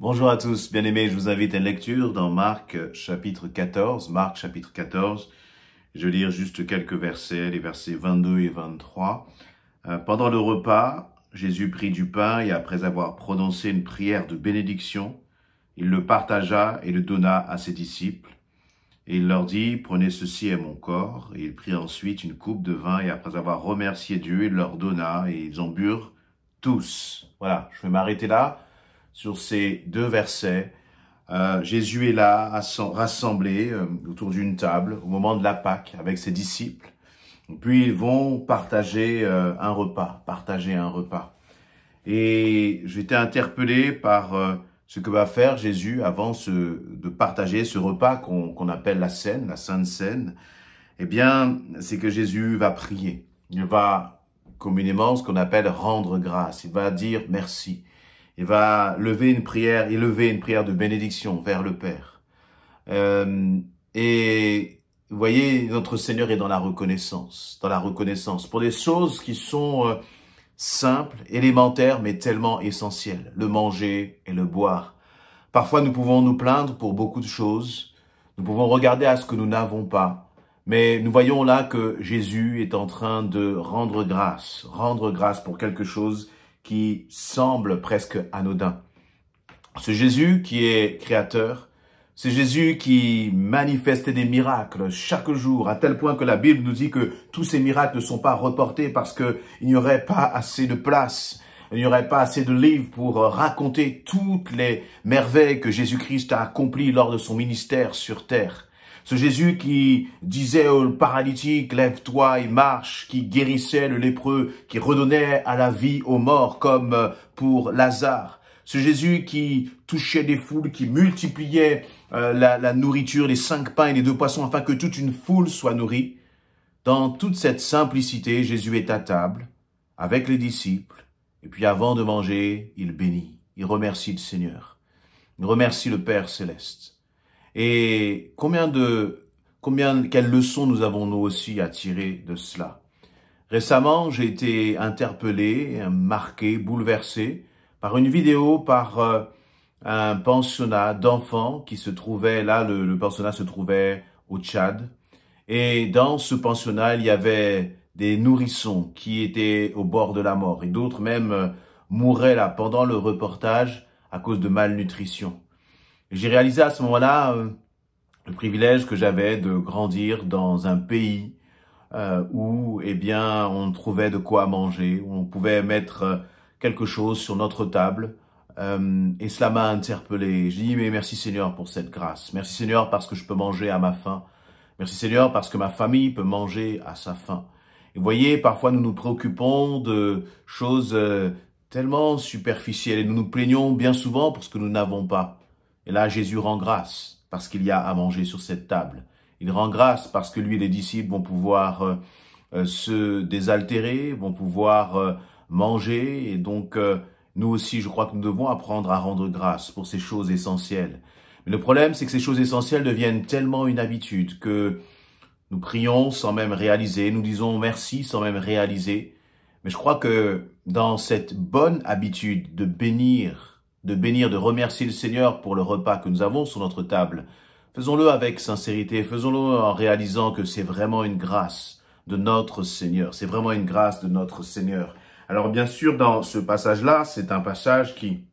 Bonjour à tous, bien-aimés, je vous invite à une lecture dans Marc chapitre 14. Marc chapitre 14, je vais lire juste quelques versets, les versets 22 et 23. Pendant le repas, Jésus prit du pain et après avoir prononcé une prière de bénédiction, il le partagea et le donna à ses disciples. Et il leur dit, prenez ceci est mon corps. Et il prit ensuite une coupe de vin et après avoir remercié Dieu, il leur donna et ils en burent tous. Voilà, je vais m'arrêter là. Sur ces deux versets, Jésus est là, rassemblé autour d'une table au moment de la Pâque avec ses disciples. Et puis ils vont partager un repas, Et j'ai été interpellé par ce que va faire Jésus avant de partager ce repas qu'on appelle la Seine, la Sainte Seine. Eh bien, c'est que Jésus va prier. Il va communément ce qu'on appelle rendre grâce. Il va dire merci. Il va élever une prière de bénédiction vers le Père. Et vous voyez, notre Seigneur est dans la reconnaissance, pour des choses qui sont simples, élémentaires, mais tellement essentielles, le manger et le boire. Parfois, nous pouvons nous plaindre pour beaucoup de choses, nous pouvons regarder à ce que nous n'avons pas, mais nous voyons là que Jésus est en train de rendre grâce pour quelque chose qui semble presque anodin. Ce Jésus qui est créateur, ce Jésus qui manifestait des miracles chaque jour, à tel point que la Bible nous dit que tous ces miracles ne sont pas reportés parce qu'il n'y aurait pas assez de place, il n'y aurait pas assez de livres pour raconter toutes les merveilles que Jésus-Christ a accomplies lors de son ministère sur terre. Ce Jésus qui disait au paralytique, lève-toi et marche, qui guérissait le lépreux, qui redonnait à la vie aux morts comme pour Lazare. Ce Jésus qui touchait des foules, qui multipliait la nourriture, les 5 pains et les 2 poissons, afin que toute une foule soit nourrie. Dans toute cette simplicité, Jésus est à table avec les disciples, et puis avant de manger, il bénit, il remercie le Seigneur, il remercie le Père céleste. Et quelles leçons nous avons nous aussi à tirer de cela? Récemment, j'ai été interpellé, marqué, bouleversé par une vidéo par un pensionnat d'enfants qui se trouvait là, le pensionnat se trouvait au Tchad. Et dans ce pensionnat, il y avait des nourrissons qui étaient au bord de la mort et d'autres même mouraient là pendant le reportage à cause de malnutrition. J'ai réalisé à ce moment-là le privilège que j'avais de grandir dans un pays où, eh bien, on trouvait de quoi manger, où on pouvait mettre quelque chose sur notre table. Et cela m'a interpellé. Je dis, mais merci Seigneur pour cette grâce. Merci Seigneur parce que je peux manger à ma faim. Merci Seigneur parce que ma famille peut manger à sa faim. Et vous voyez, parfois nous nous préoccupons de choses tellement superficielles et nous nous plaignons bien souvent pour ce que nous n'avons pas. Et là, Jésus rend grâce parce qu'il y a à manger sur cette table. Il rend grâce parce que lui et les disciples vont pouvoir se désaltérer, vont pouvoir manger. Et donc, nous aussi, je crois que nous devons apprendre à rendre grâce pour ces choses essentielles. Mais le problème, c'est que ces choses essentielles deviennent tellement une habitude que nous prions sans même réaliser, nous disons merci sans même réaliser. Mais je crois que dans cette bonne habitude de bénir, de remercier le Seigneur pour le repas que nous avons sur notre table, faisons-le avec sincérité, faisons-le en réalisant que c'est vraiment une grâce de notre Seigneur. C'est vraiment une grâce de notre Seigneur. Alors bien sûr, dans ce passage-là, c'est un passage qui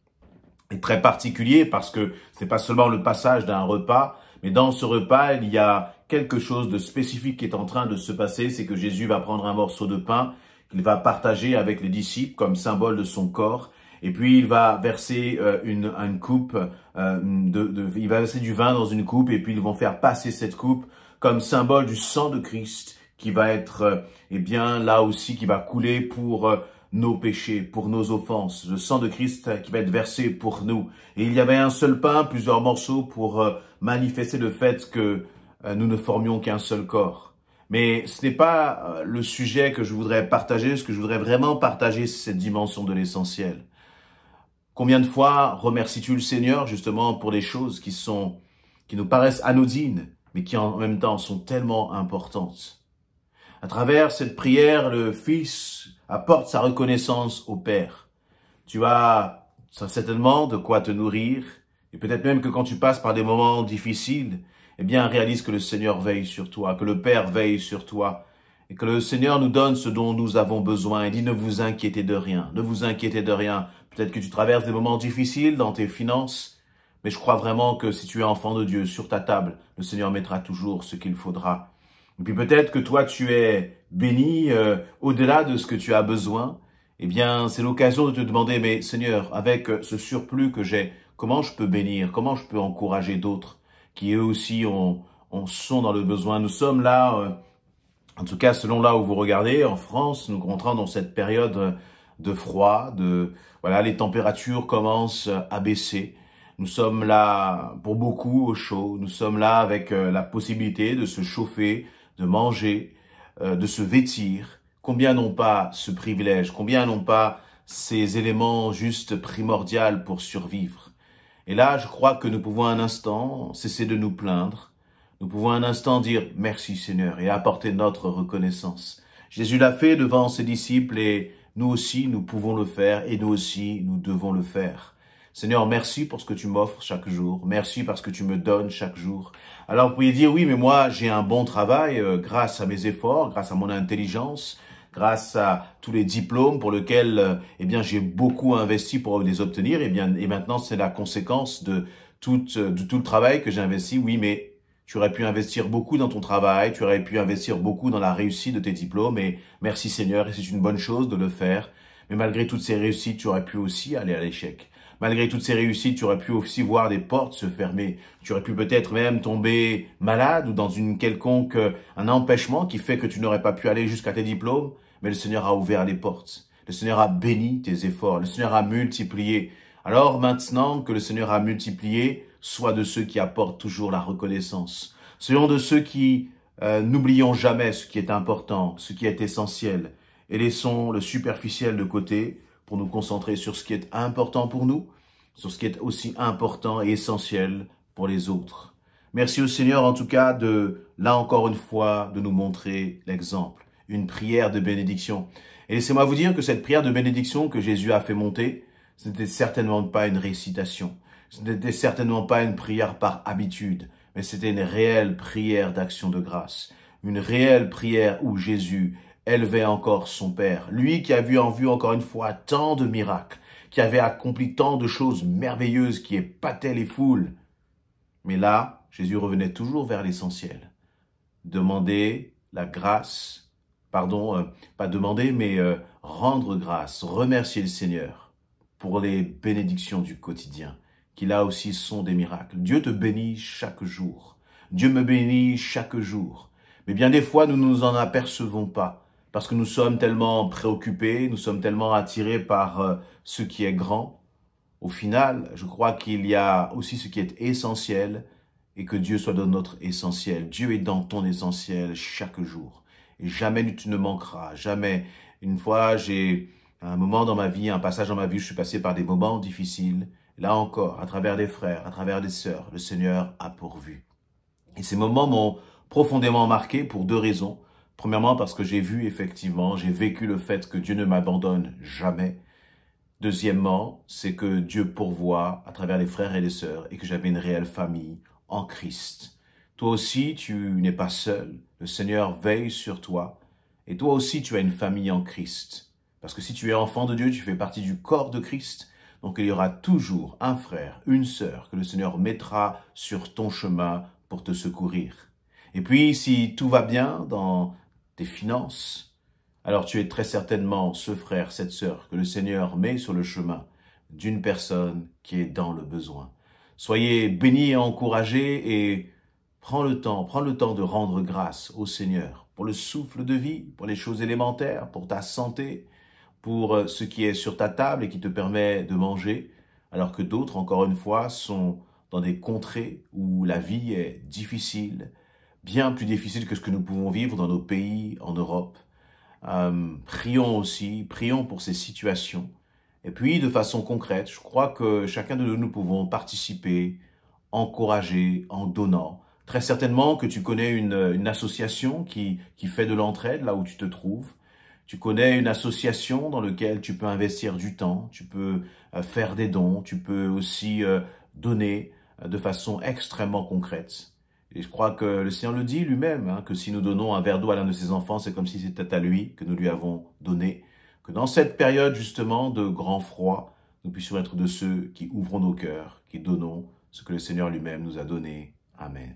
est très particulier parce que ce n'est pas seulement le passage d'un repas, mais dans ce repas, il y a quelque chose de spécifique qui est en train de se passer, c'est que Jésus va prendre un morceau de pain qu'il va partager avec les disciples comme symbole de son corps. Et puis, il va verser une coupe, il va verser du vin dans une coupe et puis ils vont faire passer cette coupe comme symbole du sang de Christ qui va être, eh bien, là aussi, qui va couler pour nos péchés, pour nos offenses. Le sang de Christ qui va être versé pour nous. Et il y avait un seul pain, plusieurs morceaux pour manifester le fait que nous ne formions qu'un seul corps. Mais ce n'est pas le sujet que je voudrais partager. Ce que je voudrais vraiment partager, c'est cette dimension de l'essentiel. Combien de fois remercies-tu le Seigneur justement pour des choses qui nous paraissent anodines, mais qui en même temps sont tellement importantes? À travers cette prière, le Fils apporte sa reconnaissance au Père. Tu as certainement de quoi te nourrir, Et peut-être même que quand tu passes par des moments difficiles, eh bien, réalise que le Seigneur veille sur toi, que le Père veille sur toi, et que le Seigneur nous donne ce dont nous avons besoin. Il dit, ne vous inquiétez de rien, ne vous inquiétez de rien. Peut-être que tu traverses des moments difficiles dans tes finances, mais je crois vraiment que si tu es enfant de Dieu, sur ta table, le Seigneur mettra toujours ce qu'il faudra. Et puis peut-être que toi, tu es béni au-delà de ce que tu as besoin. Eh bien, c'est l'occasion de te demander, mais Seigneur, avec ce surplus que j'ai, comment je peux bénir, comment je peux encourager d'autres qui eux aussi sont dans le besoin. Nous sommes là, en tout cas selon là où vous regardez, en France, nous rentrons dans cette période de froid, voilà, les températures commencent à baisser. Nous sommes là pour beaucoup au chaud, nous sommes là avec la possibilité de se chauffer, de manger, de se vêtir. Combien n'ont pas ce privilège? Combien n'ont pas ces éléments juste primordiaux pour survivre? Et là, je crois que nous pouvons un instant cesser de nous plaindre. Nous pouvons un instant dire merci Seigneur et apporter notre reconnaissance. Jésus l'a fait devant ses disciples et nous aussi, nous pouvons le faire et nous aussi, nous devons le faire. Seigneur, merci pour ce que tu m'offres chaque jour. Merci parce que tu me donnes chaque jour. Alors vous pouvez dire, oui, mais moi j'ai un bon travail grâce à mes efforts, grâce à mon intelligence, grâce à tous les diplômes pour lesquels eh bien j'ai beaucoup investi pour les obtenir. Et maintenant c'est la conséquence de tout le travail que j'ai investi. Oui, mais tu aurais pu investir beaucoup dans ton travail, tu aurais pu investir beaucoup dans la réussite de tes diplômes. Et merci Seigneur, et c'est une bonne chose de le faire. Mais malgré toutes ces réussites, tu aurais pu aussi aller à l'échec. Malgré toutes ces réussites, tu aurais pu aussi voir des portes se fermer. Tu aurais pu peut-être même tomber malade ou dans une quelconque, un empêchement qui fait que tu n'aurais pas pu aller jusqu'à tes diplômes. Mais le Seigneur a ouvert les portes. Le Seigneur a béni tes efforts. Le Seigneur a multiplié. Alors maintenant que le Seigneur a multiplié, sois de ceux qui apportent toujours la reconnaissance. Soyons de ceux qui n'oublions jamais ce qui est important, ce qui est essentiel. Et laissons le superficiel de côté pour nous concentrer sur ce qui est important pour nous, sur ce qui est aussi important et essentiel pour les autres. Merci au Seigneur en tout cas là encore une fois, de nous montrer l'exemple, une prière de bénédiction. Et laissez-moi vous dire que cette prière de bénédiction que Jésus a fait monter, ce n'était certainement pas une récitation, ce n'était certainement pas une prière par habitude, mais c'était une réelle prière d'action de grâce, une réelle prière où Jésus élevait encore son Père. Lui qui a vu en vue encore une fois tant de miracles, qui avait accompli tant de choses merveilleuses qui épataient les foules. Mais là, Jésus revenait toujours vers l'essentiel. Demander la grâce, pas demander, mais rendre grâce, remercier le Seigneur pour les bénédictions du quotidien, qui là aussi sont des miracles. Dieu te bénit chaque jour. Dieu me bénit chaque jour. Mais bien des fois, nous ne nous en apercevons pas. Parce que nous sommes tellement préoccupés, nous sommes tellement attirés par ce qui est grand. Au final, je crois qu'il y a aussi ce qui est essentiel et que Dieu soit dans notre essentiel. Dieu est dans ton essentiel chaque jour. Et jamais tu ne manqueras, jamais. Une fois, j'ai un moment dans ma vie, un passage dans ma vie, je suis passé par des moments difficiles. Là encore, à travers des frères, à travers des sœurs, le Seigneur a pourvu. Et ces moments m'ont profondément marqué pour deux raisons. Premièrement, parce que j'ai vécu le fait que Dieu ne m'abandonne jamais. Deuxièmement, c'est que Dieu pourvoit à travers les frères et les sœurs et que j'avais une réelle famille en Christ. Toi aussi, tu n'es pas seul. Le Seigneur veille sur toi. Et toi aussi, tu as une famille en Christ. Parce que si tu es enfant de Dieu, tu fais partie du corps de Christ. Donc il y aura toujours un frère, une sœur que le Seigneur mettra sur ton chemin pour te secourir. Et puis, si tout va bien dans tes finances, alors tu es très certainement ce frère, cette sœur que le Seigneur met sur le chemin d'une personne qui est dans le besoin. Soyez bénis et encouragés et prends le temps de rendre grâce au Seigneur pour le souffle de vie, pour les choses élémentaires, pour ta santé, pour ce qui est sur ta table et qui te permet de manger, alors que d'autres, encore une fois, sont dans des contrées où la vie est difficile, bien plus difficile que ce que nous pouvons vivre dans nos pays en Europe. Prions pour ces situations. Et puis, de façon concrète, je crois que chacun de nous pouvons participer, encourager en donnant. Très certainement que tu connais une association qui fait de l'entraide là où tu te trouves. Tu connais une association dans laquelle tu peux investir du temps, tu peux faire des dons, tu peux aussi donner de façon extrêmement concrète. Et je crois que le Seigneur le dit lui-même, hein, que si nous donnons un verre d'eau à l'un de ses enfants, c'est comme si c'était à lui que nous lui avons donné. Que dans cette période justement de grand froid, nous puissions être de ceux qui ouvrons nos cœurs, qui donnons ce que le Seigneur lui-même nous a donné. Amen.